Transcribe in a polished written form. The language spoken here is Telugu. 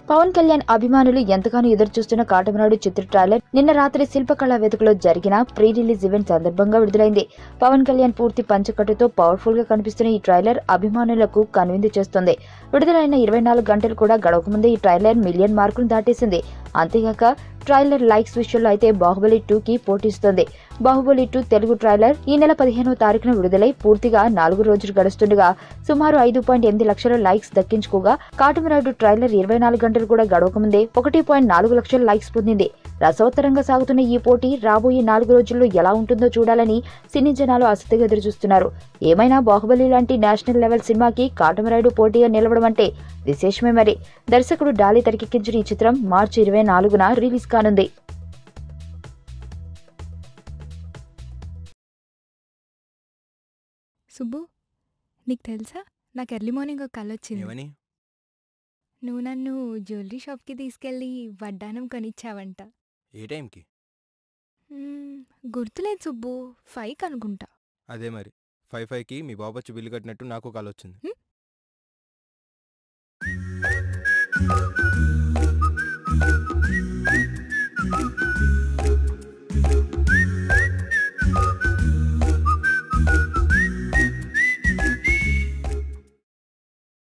పవన్ కళ్యాణ్ అభిమానులు ఎంతగానో ఎదురుచూస్తున్న కాటమరాయుడు చిత్ర ట్రైలర్ నిన్న రాత్రి శిల్పకళా వేదికలో జరిగిన ప్రీ రిలీజ్ ఈవెంట్ సందర్భంగా విడుదలైంది. పవన్ కళ్యాణ్ పూర్తి పంచకట్టుతో పవర్ఫుల్ గా కనిపిస్తున్న ఈ ట్రైలర్ అభిమానులకు కనువిందు చేస్తుంది. విడుదలైన 24 గంటలు కూడా గడవకముందే ఈ ట్రైలర్ మిలియన్ మార్కును దాటేసింది. అంతేగాక ట్రైలర్ లైక్స్ విషయంలో అయితే బాహుబలి 2 కి పోటీస్తుంది. బాహుబలి 2 తెలుగు ట్రైలర్ ఈ నెల 15వ తారీఖున విడుదలై పూర్తిగా 4 రోజులు గడుస్తుండగా సుమారు 5.8 లక్షల లైక్స్ దక్కించుకోగా, కాటమరాయుడు ట్రైలర్ 24 గంటలు కూడా గడవకముందే 1.4 లక్షల లైక్స్ పొందింది. రసవత్తరంగా సాగుతున్న ఈ పోటీ రాబోయే 4 రోజుల్లో ఎలా ఉంటుందో చూడాలని సినీ జనాలు ఆసక్తిగా ఎదురుచూస్తున్నారు. ఏమైనా బాహుబలి లాంటి నేషనల్ లెవెల్ సినిమాకి కాటమరాయుడు పోటీగా నిలవడం అంటే విశేషమే. మరి దర్శకుడు డాలీ తెరకెక్కించిన ఈ చిత్రం మార్చి 24న రిలీజ్ కానుంది. సుబ్బు, నీకు తెలుసా, నాకు ఎర్లీ మార్నింగ్ ఒక కల వచ్చింది. నువ్వు నన్ను జ్యువెలరీ షాప్కి తీసుకెళ్ళి వడ్డానం కొనిచ్చావంట. ఏ టైంకి? గుర్తులేదు సుబ్బు, 5కి అనుకుంటా. అదే మరి 5కి మీ బాబు వచ్చి బిల్లు కట్టినట్టు నాకు కాల్ వచ్చింది.